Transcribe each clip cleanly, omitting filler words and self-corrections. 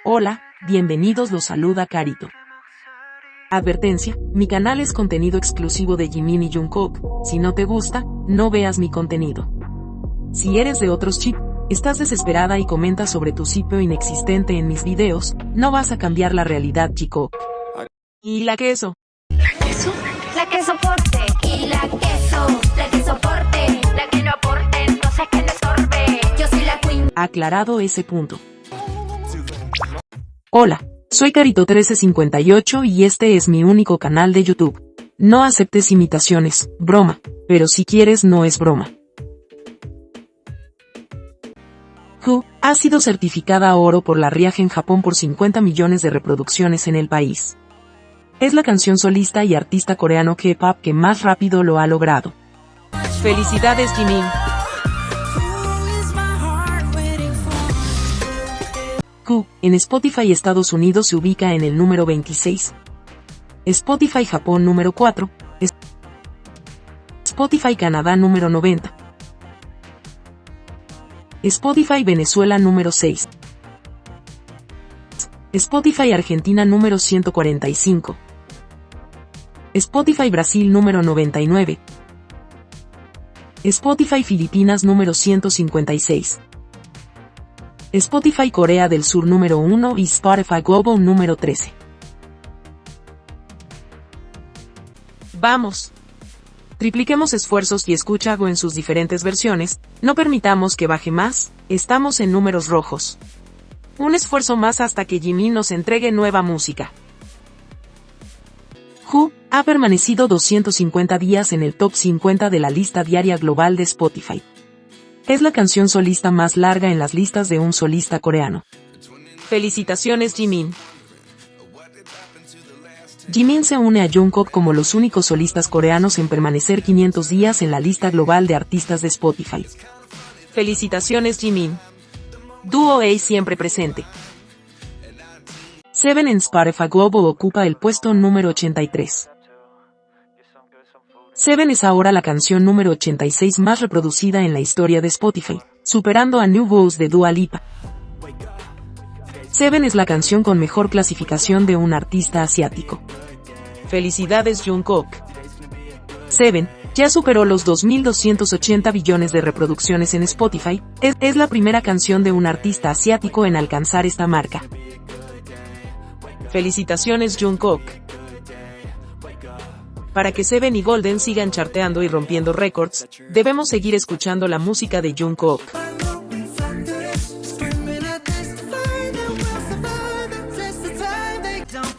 Hola, bienvenidos, los saluda Carito. Advertencia, mi canal es contenido exclusivo de Jimin y Jungkook, si no te gusta, no veas mi contenido. Si eres de otros chip, estás desesperada y comentas sobre tu sitio inexistente en mis videos, no vas a cambiar la realidad, chico. ¿Y la queso? ¿La queso? La que soporte. Y la que soporte. La que no aporte, entonces que le sorbe. Yo soy la queen. Aclarado ese punto. Hola, soy Carito1358 y este es mi único canal de YouTube. No aceptes imitaciones, broma, pero si quieres no es broma. Who ha sido certificada a oro por la RIAG en Japón por 50 millones de reproducciones en el país. Es la canción solista y artista coreano K-pop que más rápido lo ha logrado. ¡Felicidades, Jimin! Who en Spotify Estados Unidos se ubica en el número 26. Spotify Japón número 4. Spotify Canadá número 90. Spotify Venezuela número 6. Spotify Argentina número 145. Spotify Brasil número 99. Spotify Filipinas número 156. Spotify Corea del Sur número 1 y Spotify Global número 13. ¡Vamos! Tripliquemos esfuerzos y escucha algo en sus diferentes versiones, no permitamos que baje más, estamos en números rojos. Un esfuerzo más hasta que Jimin nos entregue nueva música. Who ha permanecido 250 días en el top 50 de la lista diaria global de Spotify. Es la canción solista más larga en las listas de un solista coreano. ¡Felicitaciones, Jimin! Jimin se une a Jungkook como los únicos solistas coreanos en permanecer 500 días en la lista global de artistas de Spotify. ¡Felicitaciones, Jimin! Dúo A siempre presente. Seven en Spotify Global ocupa el puesto número 83. Seven es ahora la canción número 86 más reproducida en la historia de Spotify, superando a New Balls de Dua Lipa. Seven es la canción con mejor clasificación de un artista asiático. ¡Felicidades, Jungkook! Seven ya superó los 2.280 billones de reproducciones en Spotify, es la primera canción de un artista asiático en alcanzar esta marca. ¡Felicitaciones, Jungkook! Para que Seven y Golden sigan charteando y rompiendo récords, debemos seguir escuchando la música de Jungkook.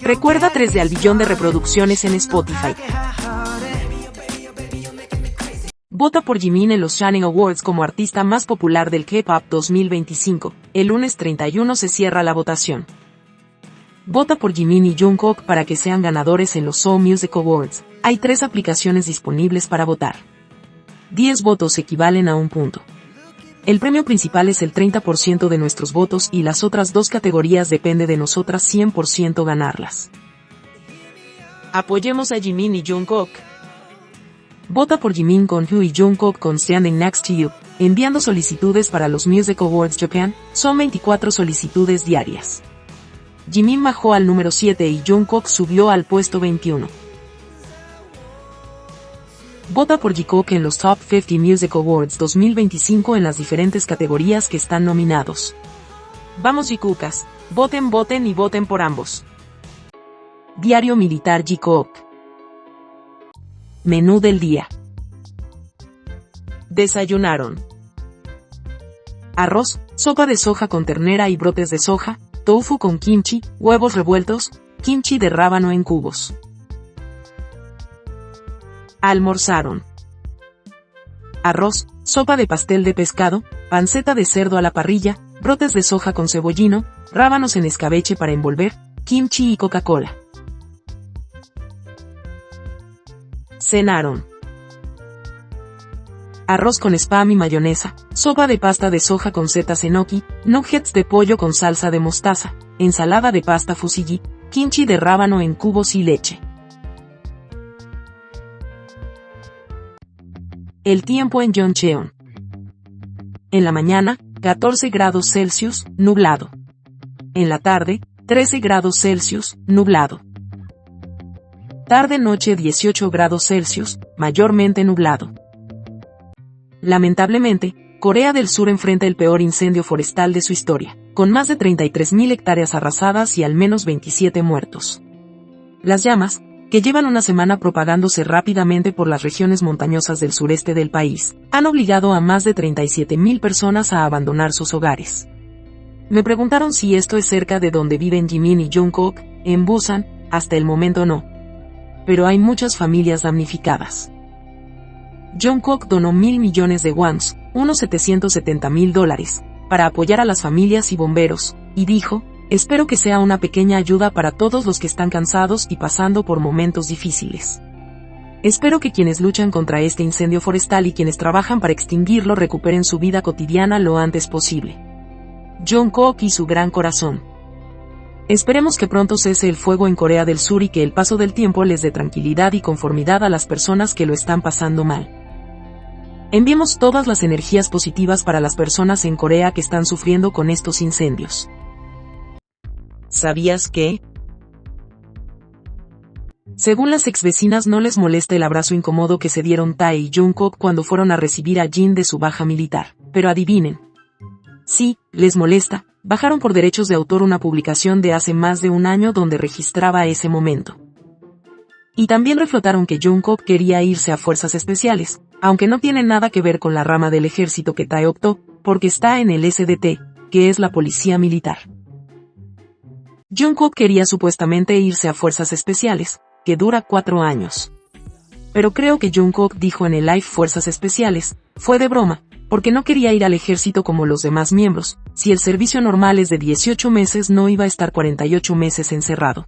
Recuerda 3 de al billón de reproducciones en Spotify. Vota por Jimin en los Shining Awards como artista más popular del K-pop 2025. El lunes 31 se cierra la votación. Vota por Jimin y Jungkook para que sean ganadores en los Seoul Music Awards. Hay 3 aplicaciones disponibles para votar. 10 votos equivalen a 1 punto. El premio principal es el 30% de nuestros votos y las otras 2 categorías depende de nosotras 100% ganarlas. Apoyemos a Jimin y Jungkook. Vota por Jimin con Who y Jungkook con Standing Next to You, enviando solicitudes para los Music Awards Japan, son 24 solicitudes diarias. Jimin bajó al número 7 y Jungkook subió al puesto 21. Vota por Jungkook en los Top 50 Music Awards 2025 en las diferentes categorías que están nominados. Vamos Jungkookas, voten y voten por ambos. Diario Militar Jungkook. Menú del día. Desayunaron. Arroz, sopa de soja con ternera y brotes de soja, tofu con kimchi, huevos revueltos, kimchi de rábano en cubos. Almorzaron. Arroz, sopa de pastel de pescado, panceta de cerdo a la parrilla, brotes de soja con cebollino, rábanos en escabeche para envolver, kimchi y Coca-Cola. Cenaron. Arroz con spam y mayonesa, sopa de pasta de soja con setas enoki, nuggets de pollo con salsa de mostaza, ensalada de pasta fusilli, kimchi de rábano en cubos y leche. El tiempo en Yeoncheon. En la mañana, 14 grados Celsius, nublado. En la tarde, 13 grados Celsius, nublado. Tarde-noche 18 grados Celsius, mayormente nublado. Lamentablemente, Corea del Sur enfrenta el peor incendio forestal de su historia, con más de 33.000 hectáreas arrasadas y al menos 27 muertos. Las llamas, que llevan una semana propagándose rápidamente por las regiones montañosas del sureste del país, han obligado a más de 37.000 personas a abandonar sus hogares. Me preguntaron si esto es cerca de donde viven Jimin y Jungkook, en Busan. Hasta el momento no. Pero hay muchas familias damnificadas. Jungkook donó 1.000 millones de wons, unos $770.000, para apoyar a las familias y bomberos, y dijo: espero que sea una pequeña ayuda para todos los que están cansados y pasando por momentos difíciles. Espero que quienes luchan contra este incendio forestal y quienes trabajan para extinguirlo recuperen su vida cotidiana lo antes posible. Jungkook y su gran corazón. Esperemos que pronto cese el fuego en Corea del Sur y que el paso del tiempo les dé tranquilidad y conformidad a las personas que lo están pasando mal. Enviemos todas las energías positivas para las personas en Corea que están sufriendo con estos incendios. ¿Sabías que? Según las exvecinas, no les molesta el abrazo incómodo que se dieron Tae y Jungkook cuando fueron a recibir a Jin de su baja militar. Pero adivinen. Sí, les molesta. Bajaron por derechos de autor una publicación de hace más de un año donde registraba ese momento. Y también reflotaron que Jungkook quería irse a Fuerzas Especiales, aunque no tiene nada que ver con la rama del ejército que Tae optó, porque está en el SDT, que es la policía militar. Jungkook quería supuestamente irse a Fuerzas Especiales, que dura 4 años. Pero creo que Jungkook dijo en el live Fuerzas Especiales, fue de broma, porque no quería ir al ejército como los demás miembros. Si el servicio normal es de 18 meses no iba a estar 48 meses encerrado.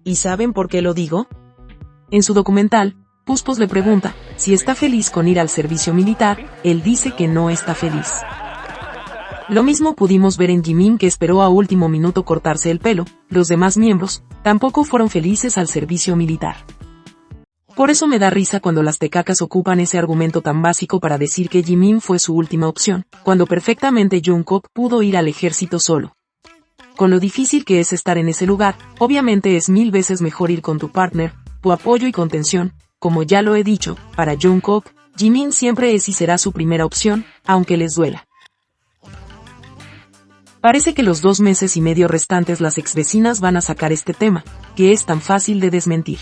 ¿Y saben por qué lo digo? En su documental, Puspos le pregunta si está feliz con ir al servicio militar, él dice que no está feliz. Lo mismo pudimos ver en Jimin, que esperó a último minuto cortarse el pelo. Los demás miembros tampoco fueron felices al servicio militar. Por eso me da risa cuando las tecacas ocupan ese argumento tan básico para decir que Jimin fue su última opción, cuando perfectamente Jungkook pudo ir al ejército solo. Con lo difícil que es estar en ese lugar, obviamente es 1000 veces mejor ir con tu partner, tu apoyo y contención. Como ya lo he dicho, para Jungkook, Jimin siempre es y será su primera opción, aunque les duela. Parece que los 2 meses y medio restantes las exvecinas van a sacar este tema, que es tan fácil de desmentir.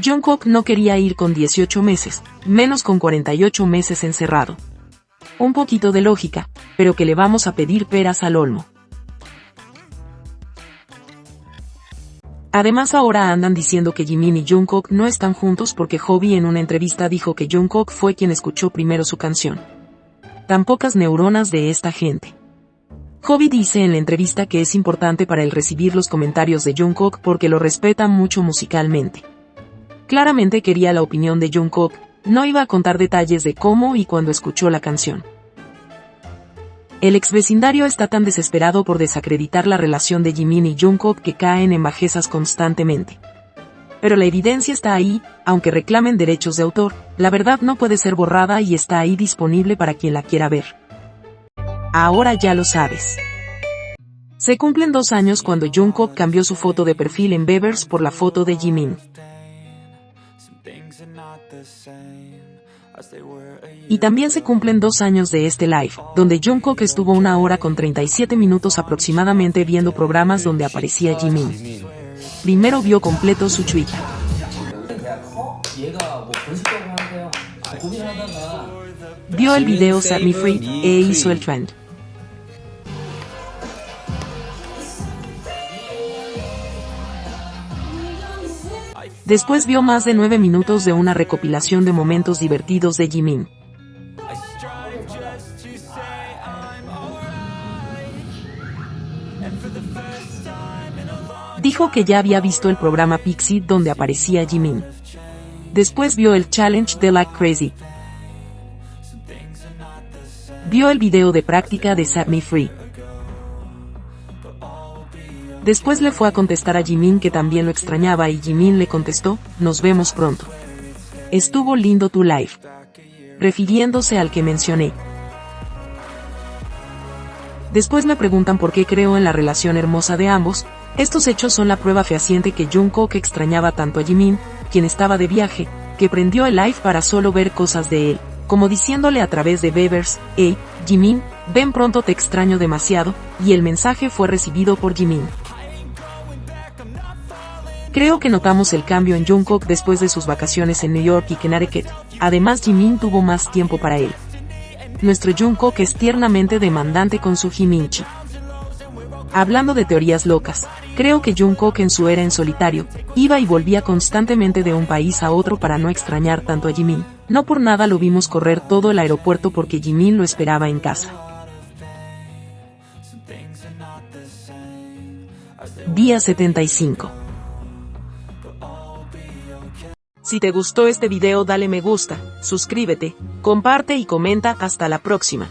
Jungkook no quería ir con 18 meses, menos con 48 meses encerrado. Un poquito de lógica, pero que le vamos a pedir peras al olmo. Además ahora andan diciendo que Jimin y Jungkook no están juntos porque Hobi en una entrevista dijo que Jungkook fue quien escuchó primero su canción. Tan pocas neuronas de esta gente. Hobi dice en la entrevista que es importante para él recibir los comentarios de Jungkook porque lo respeta mucho musicalmente. Claramente quería la opinión de Jungkook, no iba a contar detalles de cómo y cuándo escuchó la canción. El exvecindario está tan desesperado por desacreditar la relación de Jimin y Jungkook que caen en bajezas constantemente. Pero la evidencia está ahí, aunque reclamen derechos de autor, la verdad no puede ser borrada y está ahí disponible para quien la quiera ver. Ahora ya lo sabes. Se cumplen 2 años cuando Jungkook cambió su foto de perfil en Beavers por la foto de Jimin. Y también se cumplen 2 años de este live, donde Jungkook estuvo 1 hora con 37 minutos aproximadamente viendo programas donde aparecía Jimin. Primero vio completo su Twitter. Vio el video Set Me Free e hizo el trend. Después vio más de 9 minutos de una recopilación de momentos divertidos de Jimin. Dijo que ya había visto el programa Pixie donde aparecía Jimin. Después vio el challenge de Like Crazy. Vio el video de práctica de Set Me Free. Después le fue a contestar a Jimin que también lo extrañaba y Jimin le contestó, nos vemos pronto. Estuvo lindo tu live. Refiriéndose al que mencioné. Después me preguntan por qué creo en la relación hermosa de ambos. Estos hechos son la prueba fehaciente que Jungkook extrañaba tanto a Jimin, quien estaba de viaje, que prendió el live para solo ver cosas de él, como diciéndole a través de Bevers: hey, Jimin, ven pronto, te extraño demasiado, y el mensaje fue recibido por Jimin. Creo que notamos el cambio en Jungkook después de sus vacaciones en New York y Connecticut. Además, Jimin tuvo más tiempo para él. Nuestro Jungkook es tiernamente demandante con su Jiminchi. Hablando de teorías locas, creo que Jungkook en su era en solitario, iba y volvía constantemente de un país a otro para no extrañar tanto a Jimin. No por nada lo vimos correr todo el aeropuerto porque Jimin lo esperaba en casa. Día 75. Si te gustó este video, dale me gusta, suscríbete, comparte y comenta. Hasta la próxima.